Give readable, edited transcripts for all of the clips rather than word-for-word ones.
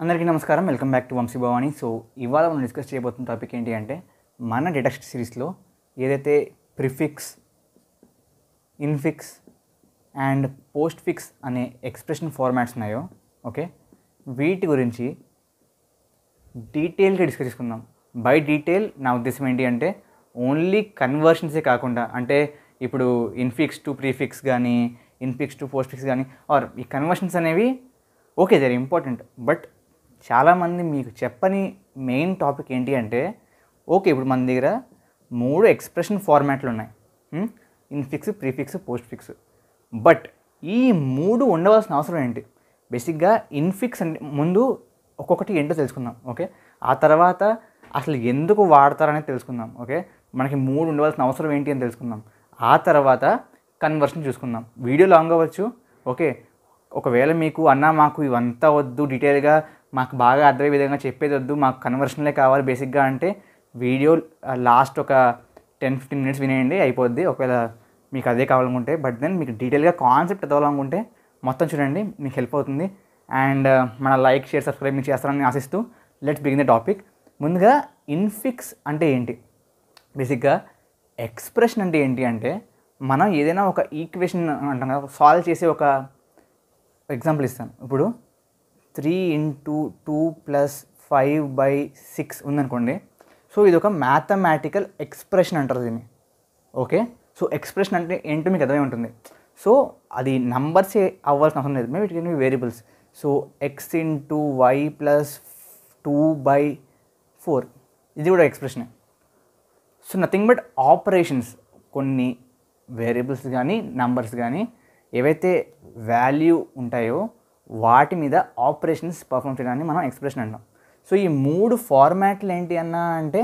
అందరికీ నమస్కారం. Welcome back to Vamsi Bhavani. So ఇవాళ మనం డిస్కస్ చేయబోతున్న టాపిక్ ఏంటి అంటే మన డేటా స్ట్రక్చర్ సిరీస్లో ఏదైతే prefix, infix and post fix అనే ఎక్స్ప్రెషన్ ఫార్మాట్స్ ఉన్నాయో ఓకే, వీటి గురించి డీటెయిల్గా డిస్కస్ చేసుకుందాం. బై డీటెయిల్ నా ఉద్దేశం ఏంటి అంటే ఓన్లీ కన్వర్షన్సే కాకుండా, అంటే ఇప్పుడు ఇన్ఫిక్స్ టు ప్రీఫిక్స్ కానీ, ఇన్ఫిక్స్ టు పోస్ట్ ఫిక్స్ కానీ, ఆర్ ఈ కన్వర్షన్స్ అనేవి okay they are important. But చాలామంది మీకు చెప్పని మెయిన్ టాపిక్ ఏంటి అంటే ఓకే, ఇప్పుడు మన దగ్గర 3 ఎక్స్ప్రెషన్ ఫార్మాట్లు ఉన్నాయి, infix, prefix, post fix. But ఈ 3 ఉండవలసిన అవసరం ఏంటి? బేసిక్గా ఇన్ఫిక్స్ అంటే ముందు ఒక్కొక్కటి ఏంటో తెలుసుకుందాం ఓకే, ఆ తర్వాత అసలు ఎందుకు వాడతారనేది తెలుసుకుందాం ఓకే. మనకి 3 ఉండవలసిన అవసరం ఏంటి అని తెలుసుకుందాం. ఆ తర్వాత కన్వర్షన్ చూసుకుందాం. వీడియో లాంగ్ అవ్వచ్చు ఓకే. ఒకవేళ మీకు మాకు ఇవంతా వద్దు, డీటెయిల్గా మాకు బాగా అర్థమయ్యే విధంగా చెప్పేది వద్దు, మాకు కన్వర్షన్లే కావాలి బేసిక్గా అంటే వీడియో లాస్ట్ ఒక 10-15 మినిట్స్ వినేయండి, అయిపోద్ది. ఒకవేళ మీకు అదే కావాలనుకుంటే, బట్ దెన్ మీకు డీటెయిల్గా కాన్సెప్ట్ అవ్వాలనుకుంటే మొత్తం చూడండి, మీకు హెల్ప్ అవుతుంది. అండ్ మన లైక్, షేర్, సబ్స్క్రైబ్ మీరు చేస్తారని ఆశిస్తూ లెట్స్ బిగిన్ ద టాపిక్. ముందుగా ఇన్ఫిక్స్ అంటే ఏంటి? బేసిక్గా ఎక్స్ప్రెషన్ అంటే ఏంటి అంటే మనం ఏదైనా ఒక ఈక్వేషన్ అంటాం కదా, సాల్వ్ చేసే ఒక ఎగ్జాంపుల్ ఇస్తాను. ఇప్పుడు 3 × 2 + 5/6 ఉందనుకోండి. సో ఇది ఒక మ్యాథమెటికల్ ఎక్స్ప్రెషన్ అంటారు దీన్ని ఓకే. సో ఎక్స్ప్రెషన్ అంటే ఏంటో మీకు అర్థమై ఉంటుంది. సో అది నంబర్సే అవ్వాల్సిన అవసరం లేదు, maybe it can be variables. So x × y + 2/4 ఇది కూడా ఎక్స్ప్రెషనే. సో నథింగ్ బట్ ఆపరేషన్స్, కొన్ని వేరియబుల్స్ కానీ నంబర్స్ కానీ ఏవైతే వాల్యూ ఉంటాయో వాటి మీద ఆపరేషన్స్ పర్ఫామ్ చేయడాన్ని మనం ఎక్స్ప్రెషన్ అంటాం. సో ఈ 3 ఫార్మాట్లు ఏంటి అన్నా అంటే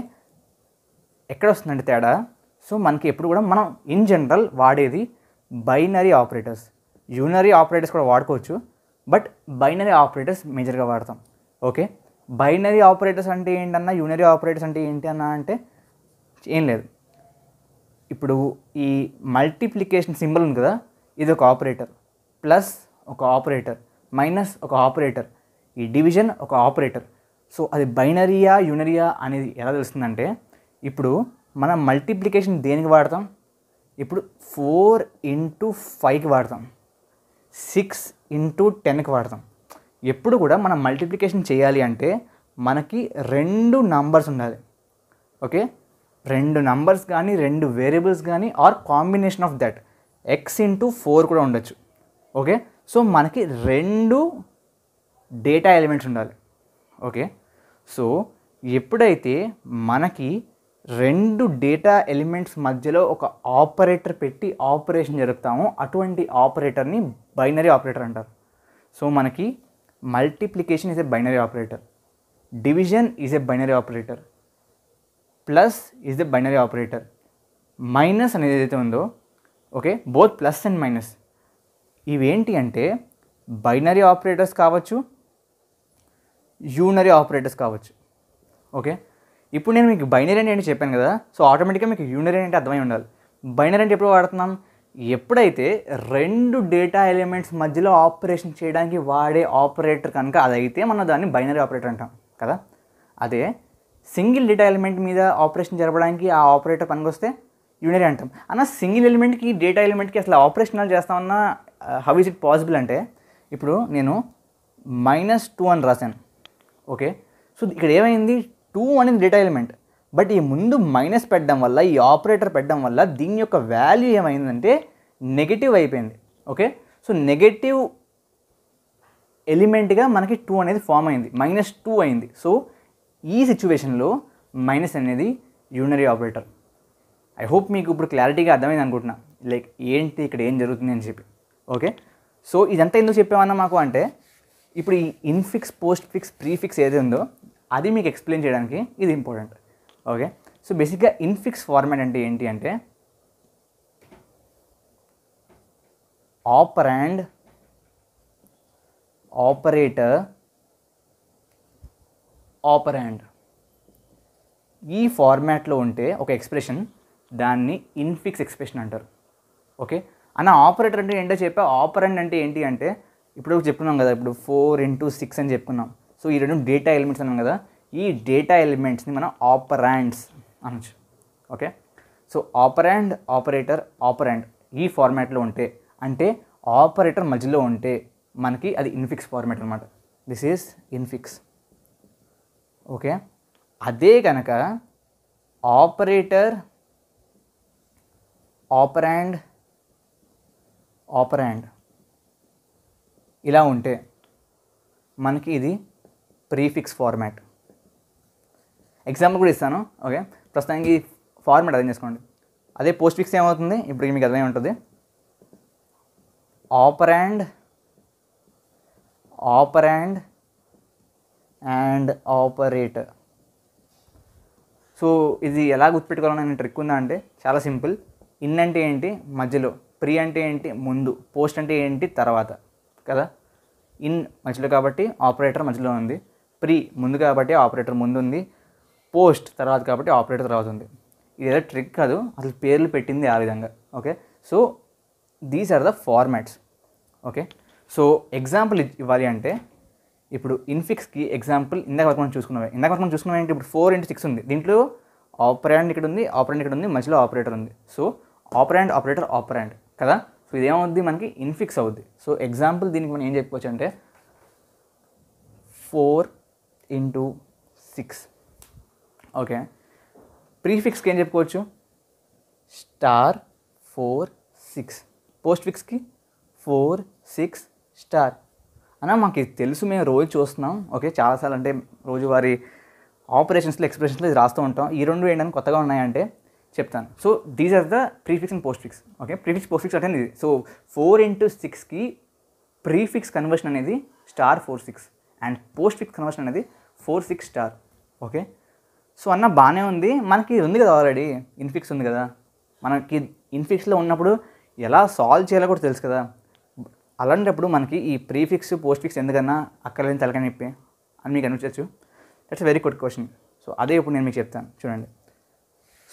ఎక్కడ వస్తుందంటే తేడా. సో మనకి ఎప్పుడు కూడా మనం ఇన్ జనరల్ వాడేది బైనరీ ఆపరేటర్స్, యూనరీ ఆపరేటర్స్ కూడా వాడుకోవచ్చు, బట్ బైనరీ ఆపరేటర్స్ మేజర్గా వాడతాం ఓకే. బైనరీ ఆపరేటర్స్ అంటే ఏంటన్నా, యూనరీ ఆపరేటర్స్ అంటే ఏంటి అన్నా అంటే ఏం లేదు. ఇప్పుడు ఈ మల్టిప్లికేషన్ సింబల్ ఉంది కదా, ఇది ఒక ఆపరేటర్, ప్లస్ ఒక ఆపరేటర్, మైనస్ ఒక ఆపరేటర్, ఈ డివిజన్ ఒక ఆపరేటర్. సో అది బైనరీయా యూనరీయా అనేది ఎలా తెలుస్తుందంటే, ఇప్పుడు మనం మల్టిప్లికేషన్ దేనికి వాడతాం? ఇప్పుడు 4 × 5కి వాడతాం, 6 × 10కి వాడతాం. ఎప్పుడు కూడా మనం మల్టిప్లికేషన్ చేయాలి అంటే మనకి 2 నంబర్స్ ఉండాలి ఓకే. 2 నంబర్స్ కానీ, 2 వేరియబుల్స్ కానీ, or combination of that, x × 4 కూడా ఉండొచ్చు ఓకే. సో మనకి 2 డేటా ఎలిమెంట్స్ ఉండాలి ఓకే. సో ఎప్పుడైతే మనకి 2 డేటా ఎలిమెంట్స్ మధ్యలో ఒక ఆపరేటర్ పెట్టి ఆపరేషన్ జరుపుతామో అటువంటి ఆపరేటర్ని బైనరీ ఆపరేటర్ అంటారు. సో మనకి multiplication is a binary operator, division is a binary operator, plus is a binary operator, minus అనేది ఏదైతే ఉందో okay, both plus and minus ఇవేంటి అంటే బైనరీ ఆపరేటర్స్ కావచ్చు, యూనరీ ఆపరేటర్స్ కావచ్చు ఓకే. ఇప్పుడు నేను మీకు బైనరీ అంటే ఏంటి చెప్పాను కదా, సో ఆటోమేటిక్గా మీకు యూనరీ అంటే అర్థమై ఉండాలి. బైనరీ అంటే ఎప్పుడు వాడుతున్నాం? ఎప్పుడైతే 2 డేటా ఎలిమెంట్స్ మధ్యలో ఆపరేషన్ చేయడానికి వాడే ఆపరేటర్ కనుక అదైతే మనం దాన్ని బైనరీ ఆపరేటర్ అంటాం కదా. అదే సింగిల్ డేటా ఎలిమెంట్ మీద ఆపరేషన్ జరపడానికి ఆ ఆపరేటర్ పనికొస్తే యూనరీ అంటాం. అన్న సింగిల్ ఎలిమెంట్కి, డేటా ఎలిమెంట్కి అసలు ఆపరేషనల్ చేస్తామన్నా హౌ ఈజ్ ఇట్ పాసిబుల్ అంటే, ఇప్పుడు నేను -2 అని రాశాను ఓకే. సో ఇక్కడ ఏమైంది, 2 అనేది డేటా ఎలిమెంట్, బట్ ఈ ముందు మైనస్ పెట్టడం వల్ల, ఈ ఆపరేటర్ పెట్టడం వల్ల దీని యొక్క వాల్యూ ఏమైందంటే నెగటివ్ అయిపోయింది ఓకే. సో నెగటివ్ ఎలిమెంట్గా మనకి 2 అనేది ఫామ్ అయింది, -2 అయింది. సో ఈ సిచ్యువేషన్లో మైనస్ అనేది యూనరీ ఆపరేటర్. ఐ హోప్ మీకు ఇప్పుడు క్లారిటీగా అర్థమైంది అనుకుంటున్నా, లైక్ ఏంటి ఇక్కడ ఏం జరుగుతుంది అని చెప్పి ఓకే. సో ఇదంతా ఎందుకు చెప్పామన్నా మాకు అంటే, ఇప్పుడు ఈ ఇన్ఫిక్స్, పోస్ట్ ఫిక్స్, ప్రీఫిక్స్ ఏది ఉందో అది మీకు ఎక్స్ప్లెయిన్ చేయడానికి ఇది ఇంపార్టెంట్ ఓకే. సో బేసిక్గా ఇన్ఫిక్స్ ఫార్మాట్ అంటే ఏంటి అంటే ఆపరాండ్, ఆపరేటర్, ఆపరాండ్ ఈ ఫార్మాట్లో ఉంటే ఒక ఎక్స్ప్రెషన్, దాన్ని ఇన్ఫిక్స్ ఎక్స్ప్రెషన్ అంటారు ఓకే. అన్న ఆపరేటర్ అంటే ఏంటో చెప్పా, ఆపరెండ్ అంటే ఏంటి అంటే ఇప్పుడు చెప్పుకున్నాం కదా, ఇప్పుడు 4 × 6 అని చెప్పుకున్నాం. సో ఈ రెండు డేటా ఎలిమెంట్స్ అన్నాం కదా, ఈ డేటా ఎలిమెంట్స్ని మనం ఆపరాండ్స్ అనొచ్చు. Okay, so operand, operator, operand ఈ ఫార్మాట్లో ఉంటే, అంటే ఆపరేటర్ మధ్యలో ఉంటే మనకి అది ఇన్ఫిక్స్ ఫార్మాట్ అనమాట. This is infix. ఓకే, అదే కనుక ఆపరేటర్, ఆపరాండ్, ఆపరాండ్ ఇలా ఉంటే మనకి ఇది ప్రీఫిక్స్ ఫార్మాట్. ఎగ్జాంపుల్ కూడా ఇస్తాను. ఓకే, ప్రస్తుతానికి ఫార్మాట్ అర్థం చేసుకోండి. అదే పోస్ట్ ఫిక్స్ ఏమవుతుంది, ఇప్పుడు మీకు అర్థమై ఉంటుంది. Operand, operand and operator. So ఇది ఎలా గుర్తుపెట్టుకోవాలని ట్రిక్ ఉందా అంటే చాలా సింపుల్. ఇన్ అంటే ఏంటి, మధ్యలో. ప్రీ అంటే ఏంటి, ముందు. పోస్ట్ అంటే ఏంటి, తర్వాత కదా. ఇన్ మధ్యలో కాబట్టి ఆపరేటర్ మధ్యలో ఉంది. ప్రీ ముందు కాబట్టి ఆపరేటర్ ముందు ఉంది. పోస్ట్ తర్వాత కాబట్టి ఆపరేటర్ తర్వాత ఉంది. ఇది ఏదో ట్రిక్ కాదు, అసలు పేర్లు పెట్టింది ఆ విధంగా. Okay, so these are the formats. Okay, so example ఇవ్వాలి అంటే ఇప్పుడు ఇన్ఫిక్స్కి ఎగ్జాంపుల్ ఇందాక వరకు మనం చూసుకున్నాం ఏంటి, ఇప్పుడు 4 into 6 ఉంది. దీంట్లో ఆపరాండ్ ఇక్కడ ఉంది, ఆపరాండ్ ఇక్కడ ఉంది, మధ్యలో ఆపరేటర్ ఉంది. సో ఆపరాండ్, ఆపరేటర్, ఆపరాండ్ కదా. సో ఇదేమవుద్ది, మనకి ఇన్ఫిక్స్ అవుద్ది. సో ఎగ్జాంపుల్ దీనికి మనం ఏం చెప్పుకోవచ్చు అంటే 4 into 6. ఓకే, ప్రీఫిక్స్కి ఏం చెప్పుకోవచ్చు, స్టార్ 4 6. Post ఫిక్స్కి 4 6 star. అన్న మాకు తెలుసు, మేము రోజు చూస్తున్నాం. ఓకే, చాలాసార్లు అంటే రోజువారీ ఆపరేషన్స్లో, ఎక్స్ప్రెషన్స్లో ఇది రాస్తూ ఉంటాం. ఈ రెండు ఏంటని కొత్తగా ఉన్నాయంటే చెప్తాను. So these are the prefix and postfix. Okay, prefix postfix అంటే ఇది. సో 4 into 6కి ప్రీఫిక్స్ కన్వర్షన్ అనేది star 4 6 and postfix conversion అనేది 4 6 స్టార్. ఓకే, సో అన్న బాగానే ఉంది, మనకి ఉంది కదా ఆల్రెడీ ఇన్ఫిక్స్ ఉంది కదా, మనకి ఇన్ఫిక్స్లో ఉన్నప్పుడు ఎలా సాల్వ్ చేయాలో కూడా తెలుసు కదా. అలాంటప్పుడు మనకి ఈ ప్రీఫిక్స్, పోస్ట్ ఫిక్స్ ఎందుకన్నా అక్కర్లేని తలకాయ నొప్పి అని మీకు అనిపించవచ్చు. That's very good question. So అదే ఇప్పుడు నేను మీకు చెప్తాను చూడండి.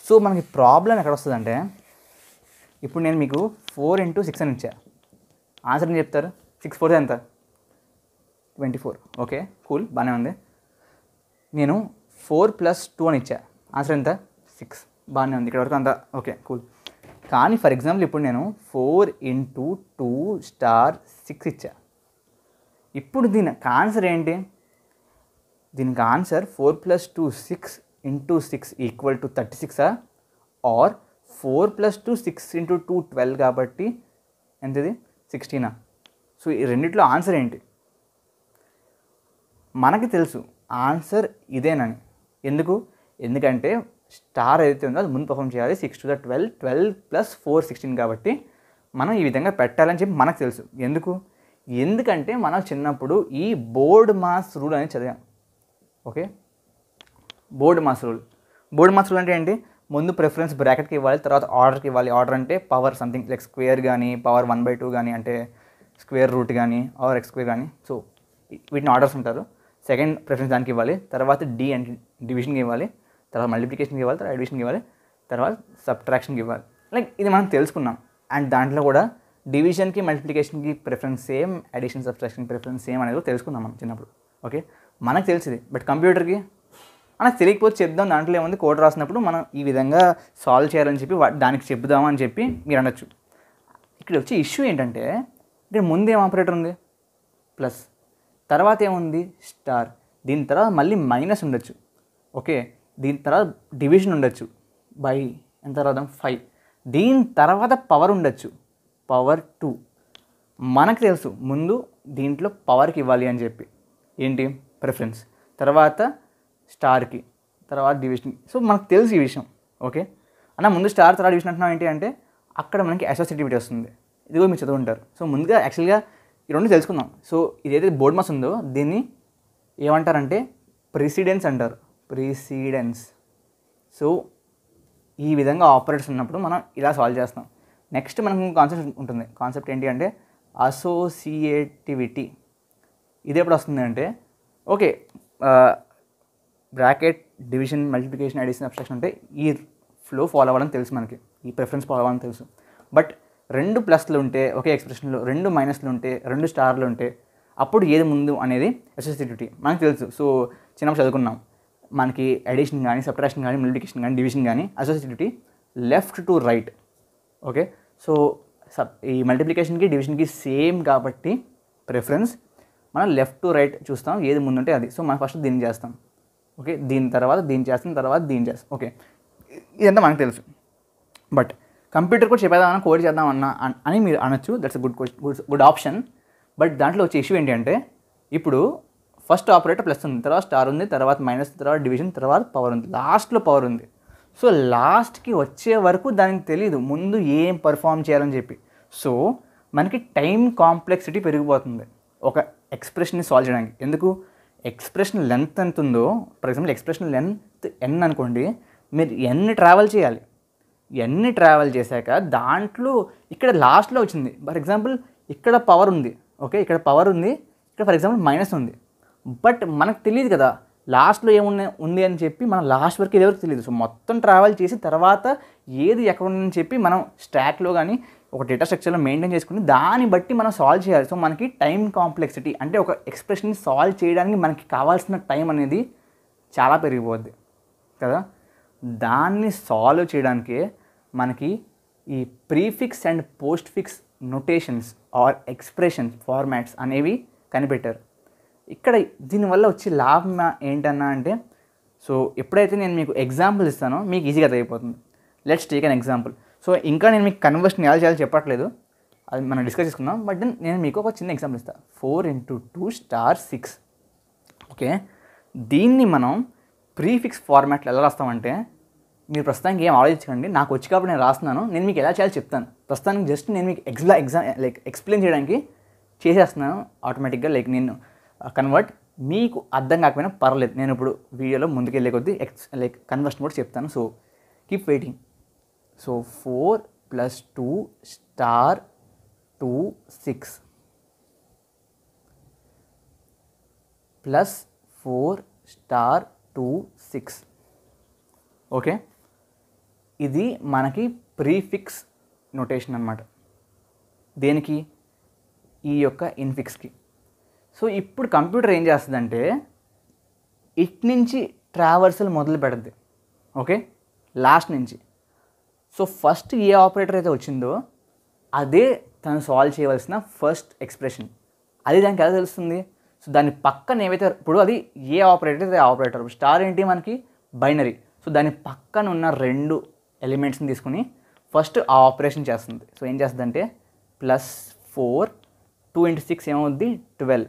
సో మనకి ప్రాబ్లం ఎక్కడ వస్తుందంటే, ఇప్పుడు నేను మీకు 4 into 6 అని ఇచ్చా. ఆన్సర్ ఏం చెప్తారు, 6 4 ఎంత, 24. ఓకే కూల్, బాగానే ఉంది. నేను 4 + 2 అని ఇచ్చా. ఆన్సర్ ఎంత, 6. బాగానే ఉంది ఇక్కడ వరకు అంతా. Okay cool. కానీ ఫర్ ఎగ్జాంపుల్ ఇప్పుడు నేను 4 into 2 స్టార్ 6 ఇచ్చా. ఇప్పుడు దీనికి ఆన్సర్ ఏంటి, దీనికి ఆన్సర్ 4 + 2 6 into 6 = 36 ఆర్ 4 + 2 6 into 2 12 కాబట్టి ఎంతది 16. సో ఈ రెండిట్లో ఆన్సర్ ఏంటి, మనకి తెలుసు ఆన్సర్ ఇదేనని. ఎందుకంటే స్టార్ ఏదైతే ఉందో అది ముందు పర్ఫామ్ చేయాలి. 6 to the 12, 12 + 4 16 కాబట్టి మనం ఈ విధంగా పెట్టాలని చెప్పి మనకు తెలుసు. ఎందుకంటే మనం చిన్నప్పుడు ఈ బోర్డ్ మాస్ రూల్ అనేది చదివాం. ఓకే, బోర్డ్ మాస్ రూల్ అంటే ఏంటి, ముందు ప్రిఫరెన్స్ బ్రాకెట్కి ఇవ్వాలి, తర్వాత ఆర్డర్కి ఇవ్వాలి. ఆర్డర్ అంటే పవర్ సంథింగ్ లైక్ స్క్వేర్ కానీ, పవర్ 1/2 కానీ, అంటే స్క్వేర్ రూట్ కానీ, ఆర్ x² కానీ. సో వీటిని ఆర్డర్స్ అంటారు. సెకండ్ ప్రిఫరెన్స్ దానికి ఇవ్వాలి, తర్వాత డి అంటే డివిజన్కి ఇవ్వాలి, తర్వాత మల్టిప్లికేషన్కి ఇవ్వాలి, తర్వాత అడిషన్కి ఇవ్వాలి, తర్వాత సబ్ట్రాక్షన్కి ఇవ్వాలి. లైక్ ఇది మనం తెలుసుకున్నాం. అండ్ దాంట్లో కూడా డివిజన్కి, మల్టిప్లికేషన్కి preference same, addition, subtraction preference same అనేది తెలుసుకున్నాం మనం చిన్నప్పుడు. ఓకే, మనకు తెలిసింది. బట్ కంప్యూటర్కి మనకు తెలియకపోతే చెప్దాం, దాంట్లో ఏముంది, కోడ్ రాసినప్పుడు మనం ఈ విధంగా సాల్వ్ చేయాలని చెప్పి దానికి చెప్దామని చెప్పి మీరు అనొచ్చు. ఇక్కడ వచ్చే ఇష్యూ ఏంటంటే, ఇక్కడ ముందు ఏం ఆపరేటర్ ఉంది, ప్లస్, తర్వాత ఏముంది, స్టార్, దీని తర్వాత మళ్ళీ మైనస్ ఉండొచ్చు. ఓకే, దీని తర్వాత డివిజన్ ఉండొచ్చు బై ఎంత రాద్దాం 5, దీని తర్వాత పవర్ ఉండొచ్చు, పవర్ 2. మనకు తెలుసు ముందు దీంట్లో పవర్కి ఇవ్వాలి అని చెప్పి ఏంటి, ప్రిఫరెన్స్, తర్వాత స్టార్కి, తర్వాత డివిజన్. సో మనకు తెలుసు ఈ విషయం. ఓకే అన్న, ముందు స్టార్ తర్వాత డివిజన్ అంటున్నాం ఏంటి అంటే అక్కడ మనకి అసోసియేటివిటీ వస్తుంది. ఇది కూడా మీరు చదువుకుంటారు. సో ముందుగా యాక్చువల్గా ఈ రెండు తెలుసుకుందాం. సో ఇదైతే బోర్డ్ మాస్ ఉందో దీన్ని ఏమంటారంటే ప్రిసిడెన్స్ అంటారు, ప్రిసిడెన్స్. సో ఈ విధంగా ఆపరేటర్స్ ఉన్నప్పుడు మనం ఇలా సాల్వ్ చేస్తాం. నెక్స్ట్ మనకు కాన్సెప్ట్ ఉంటుంది. కాన్సెప్ట్ ఏంటి అంటే అసోసియేటివిటీ. ఇది ఎప్పుడు వస్తుంది అంటే, okay bracket, division, multiplication, addition, subtraction అంటే ఈ ఫ్లో ఫాలో అవ్వాలని తెలుసు మనకి, ఈ ప్రిఫరెన్స్ ఫాలో అవ్వాలని తెలుసు. బట్ 2 ప్లస్లు ఉంటే ఒకే ఎక్స్ప్రెషన్లో, 2 మైనస్లు ఉంటే, 2 స్టార్లు ఉంటే అప్పుడు ఏది ముందు అనేది అసోసియేటివిటీ మనకు తెలుసు. సో చిన్నప్పుడు చదువుకున్నాం, మనకి అడిషన్ కానీ, సబ్ట్రాక్షన్ కానీ, మల్టిప్లికేషన్ కానీ, డివిజన్ కానీ associativity left to right. Okay, so ఈ మల్టిప్లికేషన్కి డివిజన్కి సేమ్ కాబట్టి ప్రిఫరెన్స్ మనం లెఫ్ట్ టు రైట్ చూస్తాం, ఏది ముందుంటే అది. సో మనం ఫస్ట్ దీన్ని చేస్తాం. ఓకే, దీని తర్వాత దీన్ని చేస్తాం, తర్వాత దీన్ని చేస్తాం. ఓకే, ఇదంతా మనకు తెలుసు. బట్ కంప్యూటర్ కూడా చెప్పేద్దామన్నా, కోడ్ చేద్దామన్నా అని మీరు అనొచ్చు. That's good option. బట్ దాంట్లో వచ్చే ఇష్యూ ఏంటి అంటే, ఇప్పుడు ఫస్ట్ ఆపరేటర్ ప్లస్ ఉంది, తర్వాత స్టార్ ఉంది, తర్వాత మైనస్, తర్వాత డివిజన్, తర్వాత పవర్ ఉంది, లాస్ట్లో పవర్ ఉంది. సో లాస్ట్కి వచ్చే వరకు దానికి తెలియదు ముందు ఏం పర్ఫామ్ చేయాలని చెప్పి. సో మనకి టైం కాంప్లెక్సిటీ పెరిగిపోతుంది ఒక ఎక్స్ప్రెషన్ని సాల్వ్ చేయడానికి. ఎందుకు? ఎక్స్ప్రెషన్ లెంత్ ఎంత ఉందో, for example expression length n అనుకోండి, మీరు ఎన్ని ట్రావెల్ చేయాలి. ఎన్ని ట్రావెల్ చేశాక దాంట్లో ఇక్కడ లాస్ట్లో వచ్చింది. ఫర్ ఎగ్జాంపుల్ ఇక్కడ పవర్ ఉంది, ఓకే, ఇక్కడ పవర్ ఉంది, ఇక్కడ ఫర్ ఎగ్జాంపుల్ మైనస్ ఉంది. బట్ మనకు తెలియదు కదా లాస్ట్లో ఉంది అని చెప్పి, మనం లాస్ట్ వరకు ఎవరికి తెలియదు. సో మొత్తం ట్రావెల్ చేసి తర్వాత ఏది ఎక్కడ ఉందని చెప్పి మనం స్టాక్లో కానీ ఒక డేటా స్ట్రక్చర్లో మెయింటైన్ చేసుకుని దాన్ని బట్టి మనం సాల్వ్ చేయాలి. సో మనకి టైం కాంప్లెక్సిటీ అంటే ఒక ఎక్స్ప్రెషన్ని సాల్వ్ చేయడానికి మనకి కావాల్సిన టైం అనేది చాలా పెరిగిపోద్ది కదా. దాన్ని సాల్వ్ చేయడానికే మనకి ఈ prefix and postfix notations or expressions formats అనేవి కనిపెట్టారు. ఇక్కడ దీనివల్ల వచ్చే లాభం ఏంటన్నా అంటే, సో ఎప్పుడైతే నేను మీకు ఎగ్జాంపుల్ ఇస్తానో మీకు ఈజీగా అయిపోతుంది. Let's take an example. So ఇంకా నేను మీకు కన్వర్షన్ ఎలా చేయాలో చెప్పట్లేదు, అది మనం డిస్కస్ చేసుకుందాం. బట్ నేను మీకు ఒక చిన్న ఎగ్జాంపుల్ ఇస్తాను. 4 × 2 * 6. ఓకే, దీన్ని మనం ప్రీఫిక్స్ ఫార్మాట్లో ఎలా రాస్తామంటే, మీరు ప్రస్తుతానికి ఏం ఆలోచించకండి, నాకు వచ్చి కాబట్టి నేను రాస్తున్నాను. నేను మీకు ఎలా చేయాలో చెప్తాను. ప్రస్తుతానికి జస్ట్ నేను మీకు ఎక్స్ప్లెయిన్ చేయడానికి చేసేస్తున్నాను ఆటోమేటిక్గా. నేను కన్వర్ట్ మీకు అర్థం కాకపోయినా పర్లేదు, నేను ఇప్పుడు వీడియోలో ముందుకెళ్ళే కొద్దీ కన్వర్షన్ కూడా చెప్తాను. So keep waiting. So 4 + 2 * 2 6 + 4 * 2 6. Okay, ఇది మనకి ప్రీఫిక్స్ నొటేషన్ అన్నమాట. దేనికి? ఈ యొక్క ఇన్ఫిక్స్కి. సో ఇప్పుడు కంప్యూటర్ ఏం చేస్తుందంటే, ఇట్ నుంచి ట్రావర్సల్ మొదలు పెడుద్ది. ఓకే, లాస్ట్ నుంచి. సో ఫస్ట్ ఏ ఆపరేటర్ అయితే వచ్చిందో అదే తను సాల్వ్ చేయవలసిన ఫస్ట్ ఎక్స్ప్రెషన్. అది దానికి ఎలా తెలుస్తుంది? సో దాని పక్కన ఏవైతే ఇప్పుడు అది ఏ ఆపరేటర్ అయితే ఆపరేటర్. స్టార్ ఏంటి మనకి? బైనరీ. సో దాని పక్కన ఉన్న 2 ఎలిమెంట్స్ని తీసుకుని ఫస్ట్ ఆ ఆపరేషన్ చేస్తుంది. సో ఏం చేస్తుందంటే +4 2 × 6 ఏమవుద్ది? 12.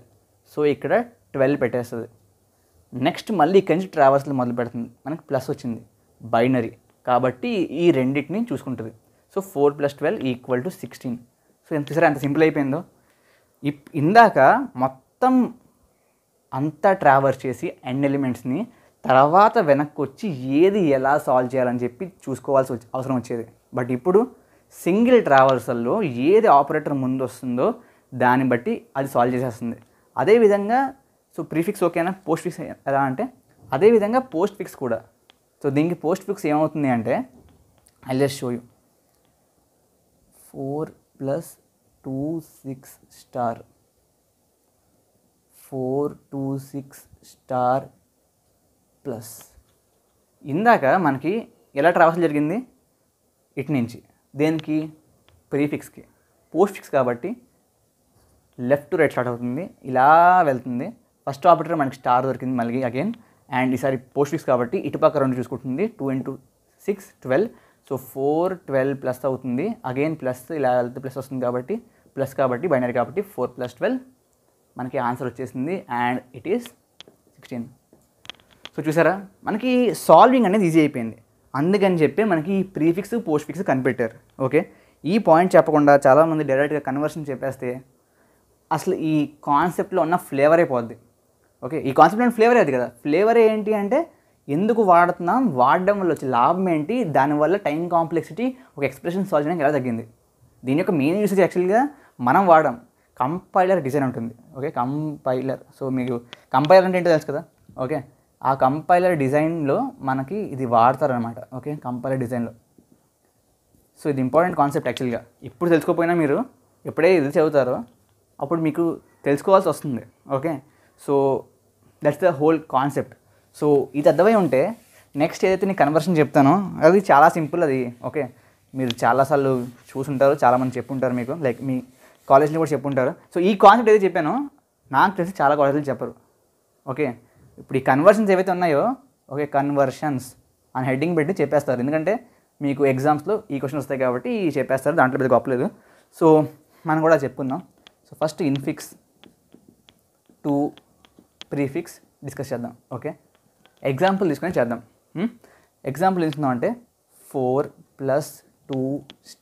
సో ఇక్కడ 12 పెట్టేస్తుంది. నెక్స్ట్ మళ్ళీ ఇక్కడి నుంచి ట్రావర్స్లో మొదలు పెడుతుంది. మనకి ప్లస్ వచ్చింది, బైనరీ కాబట్టి ఈ రెండింటిని చూసుకుంటుంది. సో 4 + 12 = 16. సో ఎంత సింపుల్ అయిపోయిందో. ఇందాక మొత్తం అంతా ట్రావర్స్ చేసి n ఎలిమెంట్స్ని తర్వాత వెనక్కి వచ్చి ఏది ఎలా సాల్వ్ చేయాలని చెప్పి చూసుకోవాల్సి అవసరం వచ్చేది. బట్ ఇప్పుడు సింగిల్ ట్రావర్సల్లో ఏది ఆపరేటర్ ముందు వస్తుందో దాన్ని బట్టి అది సాల్వ్ చేసేస్తుంది. అదేవిధంగా సో ప్రీఫిక్స్ ఓకేనా? పోస్ట్ ఫిక్స్ ఎలా అంటే అదేవిధంగా పోస్ట్ ఫిక్స్ కూడా. సో దీనికి పోస్ట్ ఫిక్స్ ఏమవుతుంది అంటే, I just show you. 4 + 2 6 * 4 2 6 plus. ఇందాక మనకి ఎలా ట్రావర్సల్ జరిగింది? ఇటు నుంచి. దేనికి? ప్రీఫిక్స్కి. పోస్ట్ ఫిక్స్ కాబట్టి లెఫ్ట్ టు రైట్ స్టార్ట్ అవుతుంది, ఇలా వెళ్తుంది. ఫస్ట్ ఆపరేటర్ మనకి స్టార్ దొరికింది మళ్ళీ అగైన్. అండ్ ఈసారి పోస్ట్ ఫిక్స్ కాబట్టి ఇటుపక్క 2 చూసుకుంటుంది. 2 × 6 12. సో 4 12 ప్లస్ అవుతుంది, అగైన్ ప్లస్, ఇలా వెళ్తే ప్లస్ వస్తుంది కాబట్టి ప్లస్, కాబట్టి బైనరీ కాబట్టి 4 + 12 మనకి ఆన్సర్ వచ్చేసింది. And it is 16. సో చూసారా, మనకి సాల్వింగ్ అనేది ఈజీ అయిపోయింది. అందుకని చెప్పి మనకి ప్రీఫిక్స్ పోస్ట్ ఫిక్స్ కనిపెట్టారు. ఓకే, ఈ పాయింట్ చెప్పకుండా చాలామంది డైరెక్ట్గా కన్వర్షన్ చెప్పేస్తే అసలు ఈ కాన్సెప్ట్లో ఉన్న ఫ్లేవర్ అయిపోద్ది. ఓకే, ఈ కాన్సెప్ట్లో ఫ్లేవర్ అది కదా. ఫ్లేవర్ ఏంటి అంటే ఎందుకు వాడుతున్నాం, వాడడం వల్ల వచ్చే లాభం ఏంటి, దానివల్ల టైం కాంప్లెక్సిటీ ఒక ఎక్స్ప్రెషన్ సాల్వ్ చేయడానికి ఎలా తగ్గింది. దీని యొక్క మెయిన్ యూసేజ్ యాక్చువల్గా మనం వాడడం కంపైలర్ డిజైన్ ఉంటుంది. Okay, compiler. సో మీకు కంపైలర్ అంటే ఏంటో తెలుసు కదా. ఓకే, ఆ కంపైలర్ డిజైన్లో మనకి ఇది వాడతారనమాట. ఓకే, కంపైలర్ డిజైన్లో. సో ఇది ఇంపార్టెంట్ కాన్సెప్ట్ యాక్చువల్గా. ఇప్పుడు తెలుసుకోకపోయినా మీరు ఎప్పుడే ఇది చదువుతారో అప్పుడు మీకు తెలుసుకోవాల్సి వస్తుంది. Okay, so that's the whole concept. So ఇది అర్థమై ఉంటే నెక్స్ట్ ఏదైతే నేను కన్వర్షన్ చెప్తానో అది చాలా సింపుల్. అది ఓకే, మీరు చాలాసార్లు చూసుంటారు, చాలామంది చెప్పుంటారు మీకు, లైక్ మీ కాలేజ్లో కూడా చెప్పుంటారు. సో ఈ కాన్సెప్ట్ ఏదైతే చెప్పానో నాకు తెలిసి చాలా కాలేజీలు చెప్పరు. ఓకే, ఇప్పుడు ఈ కన్వర్షన్స్ ఏవైతే ఉన్నాయో, ఓకే, కన్వర్షన్స్ అని హెడ్డింగ్ పెట్టి చెప్పేస్తారు. ఎందుకంటే మీకు ఎగ్జామ్స్లో ఈ క్వశ్చన్ వస్తాయి కాబట్టి చెప్పేస్తారు, దాంట్లో పెద్ద గొప్పలేదు. సో మనం కూడా చెప్పుకుందాం. So first infix to prefix discuss చేద్దాం. ఓకే, ఎగ్జాంపుల్ తీసుకొని చేద్దాం. ఎగ్జాంపుల్ తీసుకుందాం అంటే 4 + 2 *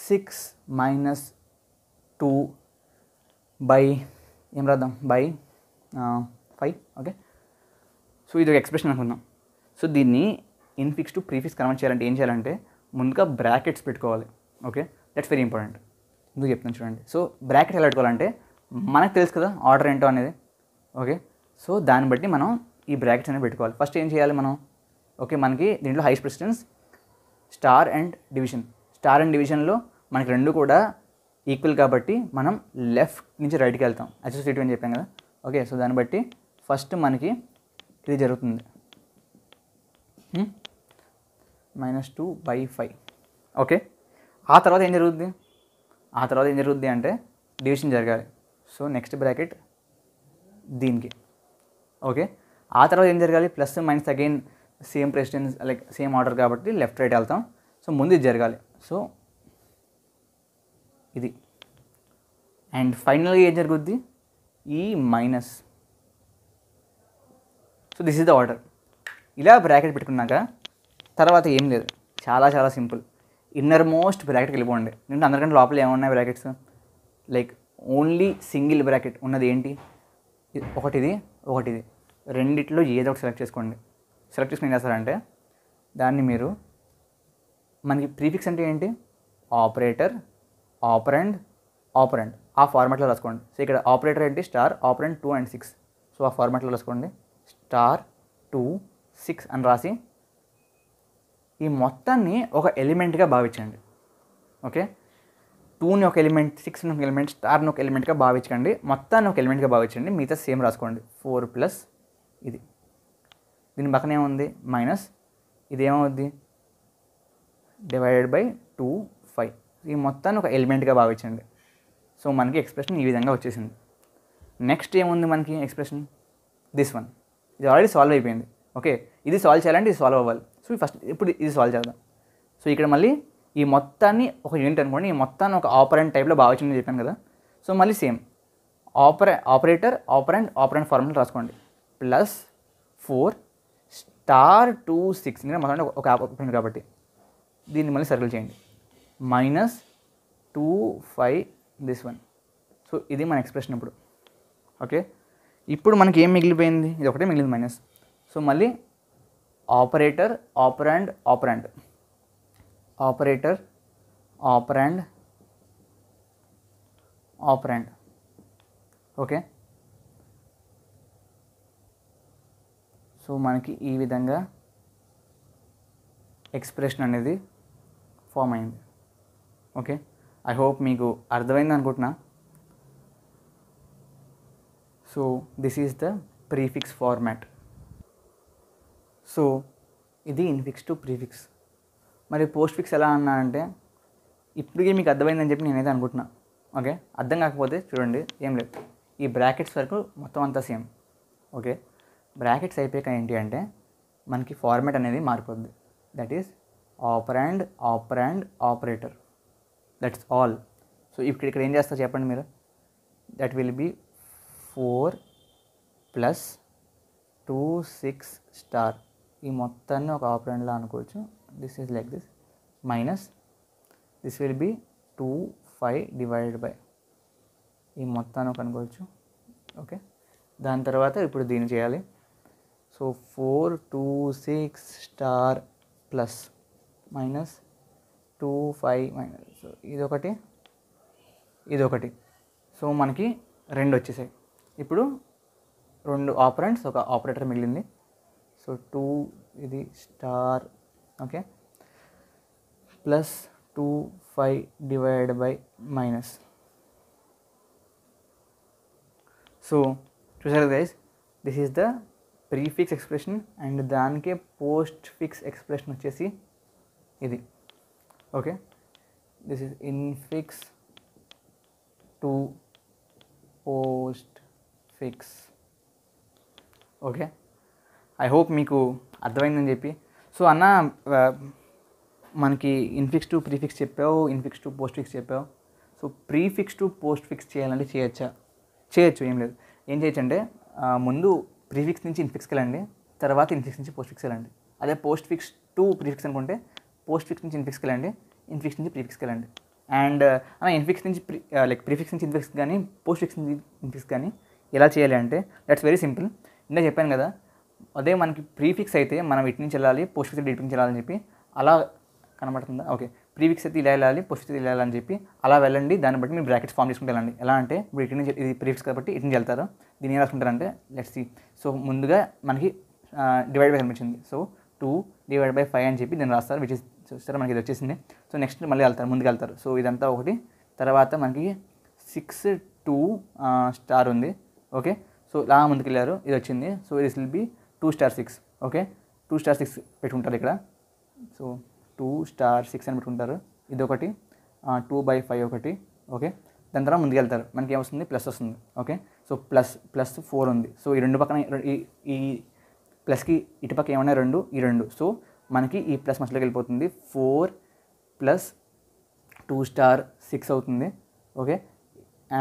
6 - 2 బై ఏం రాద్దాం, బై 5. ఓకే, సో ఇది ఒక ఎక్స్ప్రెషన్ అనుకుందాం. సో దీన్ని ఇన్ఫిక్స్ టు ప్రీఫిక్స్ కన్వర్ట్ చేయాలంటే ఏం చేయాలంటే ముందుగా బ్రాకెట్స్ పెట్టుకోవాలి. Okay, that's very important. ఎందుకు చెప్తాను చూడండి. సో బ్రాకెట్ ఎలా పెట్టుకోవాలంటే మనకు తెలుసు కదా ఆర్డర్ ఏంటో అనేది. ఓకే, సో దాన్ని బట్టి మనం ఈ బ్రాకెట్స్ అనేవి పెట్టుకోవాలి. ఫస్ట్ ఏం చేయాలి మనం, ఓకే, మనకి దీంట్లో highest precedence star and division. Star and డివిజన్లో మనకి రెండు కూడా ఈక్వల్ కాబట్టి మనం లెఫ్ట్ నుంచి రైట్కి వెళ్తాం, అసోసియేటివ్ అని చెప్పాం కదా. ఓకే, సో దాన్ని బట్టి ఫస్ట్ మనకి ఇది జరుగుతుంది, -2/5. ఓకే, ఆ తర్వాత ఏం జరుగుద్ది, అంటే డివిజన్ జరగాలి. సో నెక్స్ట్ బ్రాకెట్ దీనికి. ఓకే, ఆ తర్వాత ఏం జరగాలి, plus minus again same precedence, like same order కాబట్టి లెఫ్ట్ రైట్ వెళ్తాం. సో ముందు ఇది జరగాలి. సో ఇది అండ్ ఫైనల్గా ఏం జరుగుద్ది, ఈ minus. So this is the order. ఇలా బ్రాకెట్ పెట్టుకున్నాక తర్వాత ఏం లేదు, చాలా చాలా సింపుల్. ఇన్నర్ మోస్ట్ బ్రాకెట్కి వెళ్ళిపోండి. ఎందుకంటే అందరికంటే లోపల ఏమున్నాయి brackets, like only single bracket ఉన్నది ఏంటి, ఒకటిది, రెండిట్లో ఏదో ఒకటి సెలెక్ట్ చేసుకోండి. సెలెక్ట్ చేసుకుని ఏం చేస్తారంటే దాన్ని మీరు, మనకి ప్రీఫిక్స్ అంటే ఏంటి, ఆపరేటర్, ఆపరెండ్, ఆ ఫార్మాట్లో రాసుకోండి. సో ఇక్కడ ఆపరేటర్ ఏంటి, స్టార్, ఆపరెండ్ 2 and 6. సో ఆ ఫార్మాట్లో రాసుకోండి, స్టార్ 2 6 అని రాసి ఈ మొత్తాన్ని ఒక ఎలిమెంట్గా భావించండి. ఓకే, 2ని ఒక ఎలిమెంట్, 6ని ఒక ఎలిమెంట్, స్టార్ని ఒక ఎలిమెంట్గా భావించండి, మొత్తాన్ని ఒక ఎలిమెంట్గా భావించండి. మిగతా సేమ్ రాసుకోండి. 4 + ఇది, దీని పక్కన ఏముంది మైనస్, ఇది ఏమవుద్ది /2 5. ఈ మొత్తాన్ని ఒక ఎలిమెంట్గా భావించండి. సో మనకి ఎక్స్ప్రెషన్ ఈ విధంగా వచ్చేసింది. నెక్స్ట్ ఏముంది మనకి ఎక్స్ప్రెషన్, దిస్ వన్. ఇది ఆల్రెడీ సాల్వ్ అయిపోయింది. ఓకే, ఇది సాల్వ్ చేయాలంటే ఇది సాల్వ్ అవ్వాలి. సో ఫస్ట్ ఇప్పుడు ఇది సాల్వ్ చేద్దాం. సో ఇక్కడ మళ్ళీ ఈ మొత్తాన్ని ఒక యూనిట్ అనుకోండి, ఈ మొత్తాన్ని ఒక ఆపరెంట్ టైప్లో భావించండి చెప్పాను కదా. సో మళ్ళీ సేమ్ ఆపరేటర్, ఆపరెంట్ ఫార్ములా రాసుకోండి. +4 * 2 6, ఇంకా మొత్తం ఒక ఆపరెంట్ కాబట్టి దీన్ని మళ్ళీ సర్కిల్ చేయండి. -2 5 దిస్ వన్. సో ఇది మన ఎక్స్ప్రెషన్ ఇప్పుడు. ఓకే, ఇప్పుడు మనకి ఏం మిగిలిపోయింది, ఇది ఒకటే మిగిలింది మైనస్. సో మళ్ళీ ఆపరేటర్, ఆపరెండ్, ఆపరేటర్, ఆపరెండ్. ఓకే, సో మనకి ఈ విధంగా ఎక్స్ప్రెషన్ అనేది ఫామ్ అయింది. ఓకే, ఐ హోప్ మీకు అర్థమైంది అనుకుంటున్నా. So this is the prefix format. So ఇది ఇన్ఫిక్స్ టు ప్రీఫిక్స్. మరి పోస్ట్ ఫిక్స్ ఎలా అన్నా అంటే ఇప్పటికీ మీకు అర్థమైందని చెప్పి నేనైతే అనుకుంటున్నా. ఓకే, అర్థం కాకపోతే చూడండి, ఏం లేదు, ఈ బ్రాకెట్స్ వరకు మొత్తం అంతా సేమ్. ఓకే, బ్రాకెట్స్ అయిపోయాక ఏంటి అంటే మనకి ఫార్మాట్ అనేది మారిపోద్ది. That is ఆపరెండ్, operator, that's all. So ఇక్కడ ఏం చేస్తారు చెప్పండి మీరు, దట్ విల్ బి 4 + 2 6 స్టార్. ఈ మొత్తాన్ని ఒక ఆపరెండ్లా అనుకోవచ్చు. This is like this, minus this will be 2 5 divided by ఈ మొత్తాన్ని ఒక అనుకోవచ్చు. ఓకే, దాని తర్వాత ఇప్పుడు దీన్ని చేయాలి. So 4 2 6 star plus minus 2 5 minus, so ఇదొకటి. సో మనకి రెండు వచ్చేసాయి. ఇప్పుడు రెండు ఆపరెంట్స్, ఒక ఆపరేటర్ మిగిలింది. సో 2 ఇది star, okay, +2 5 divided by minus. So చూసారు guys, this is the prefix expression and దానికే పోస్ట్ ఫిక్స్ ఎక్స్ప్రెషన్ వచ్చేసి ఇది. Okay, this is infix to postfix. Okay, I hope మీకు అర్థమైందని చెప్పి. సో అన్న మనకి ఇన్ఫిక్స్ టు ప్రీఫిక్స్ చెప్పావు, ఇన్ఫిక్స్ టు పోస్ట్ ఫిక్స్ చెప్పావు. So prefix to postfix చేయాలంటే చేయొచ్చు, ఏం లేదు. ఏం చేయొచ్చు అంటే ముందు ప్రీఫిక్స్ నుంచి ఇన్ఫిక్స్కి వెళ్ళండి, తర్వాత ఇన్ఫిక్స్ నుంచి పోస్ట్ ఫిక్స్కి వెళ్ళండి. అదే పోస్ట్ ఫిక్స్ టు ప్రీఫిక్స్ అనుకుంటే పోస్ట్ ఫిక్స్ నుంచి ఇన్ఫిక్స్కి వెళ్ళండి, ఇన్ఫిక్స్ నుంచి ప్రీఫిక్స్కి వెళ్ళండి. అండ్ ఇన్ఫిక్స్ నుంచి లైక్ ప్రీఫిక్స్ నుంచి ఇన్ఫిక్స్ కానీ పోస్ట్ ఫిక్స్ నుంచి ఇన్ఫిక్స్ కానీ ఎలా చేయాలి అంటే దట్స్ వెరీ సింపుల్. ఇందా చెప్పాను కదా, అదే మనకి ప్రీఫిక్స్ అయితే మనం ఇటు నుంచి వెళ్ళాలి, పోస్ట్ ఫిక్స్ ఇటు నుంచి వెళ్ళాలని చెప్పి అలా కనబడుతుందా? ఓకే, ప్రీఫిక్స్ అయితే ఇలా వెళ్ళాలి, పోస్ట్ ఫిక్స్ ఇలా వెళ్ళాలని చెప్పి అలా వెళ్ళండి. దాన్ని బట్టి మీరు బ్రాకెట్స్ ఫామ్ చేసుకుంటే వెళ్ళండి. ఎలా అంటే ఇప్పుడు ఇటు నుంచి ఇది ప్రీఫిక్స్ కాబట్టి ఇటు నుంచి వెళ్తారు. దీన్ని ఏం రాసుకుంటారంటే లెట్స్ సీ. సో ముందుగా మనకి డివైడ్ బై కనిపించింది. సో 2/5 అని చెప్పి దీన్ని రాస్తారు, విచ్ ఇస్ చూస్తారా మనకి ఇది వచ్చేసింది. సో నెక్స్ట్ మళ్ళీ వెళ్తారు, ముందుకు వెళ్తారు. సో ఇదంతా ఒకటి. తర్వాత మనకి 6 2 స్టార్ ఉంది. ఓకే, సో ఇలా ముందుకు వెళ్ళారు, ఇది వచ్చింది. So this will be 2 star 6. Okay, 2 star 6 పెట్టుకుంటారు ఇక్కడ. సో 2 స్టార్ 6 అని పెట్టుకుంటారు. ఇది ఒకటి, 2/5 ఒకటి. ఓకే, దాని తర్వాత ముందుకు వెళ్తారు, మనకి ఏమొస్తుంది ప్లస్ వస్తుంది. ఓకే, సో ప్లస్ 4 ఉంది. సో ఈ రెండు పక్కన ఈ ప్లస్కి ఇటుపక్క ఏమన్నా 2, ఈ 2. సో మనకి ఈ ప్లస్ మధ్యలోకి వెళ్ళిపోతుంది. 4 + 2 స్టార్ 6 అవుతుంది. ఓకే,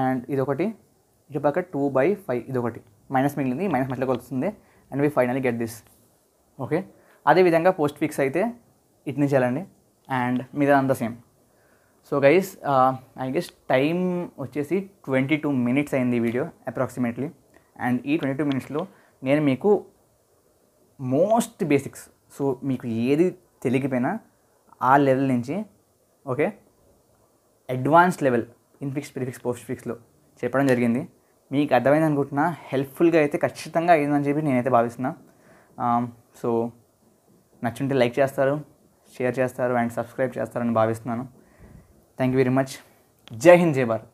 అండ్ ఇదొకటి, ఇటుపక్క 2/5 ఇదొకటి, మైనస్ మిగిలింది, మైనస్ మధ్యలోకి వస్తుంది. And we finally get this. Okay, అదేవిధంగా పోస్ట్ ఫిక్స్ అయితే ఇటు నుంచి వెళ్ళండి అండ్ మీద అంతా same. So guys, I guess time వచ్చేసి 22 minutes అయింది ఈ వీడియో అప్రాక్సిమేట్లీ. అండ్ ఈ 22 minutesలో నేను మీకు మోస్ట్ బేసిక్స్, సో మీకు ఏది తెలియకపోయినా ఆ లెవెల్ నుంచి okay advanced level infix prefix పోస్ట్ ఫిక్స్లో చెప్పడం జరిగింది. మీకు అర్థమైంది అనుకుంటున్నా, హెల్ప్ఫుల్గా అయితే ఖచ్చితంగా అయిందని చెప్పి నేనైతే భావిస్తున్నా. సో నచ్చుంటే లైక్ చేస్తారు, షేర్ చేస్తారు అండ్ సబ్స్క్రైబ్ చేస్తారని భావిస్తున్నాను. Thank you very much. జై హింద్, జై భారత్.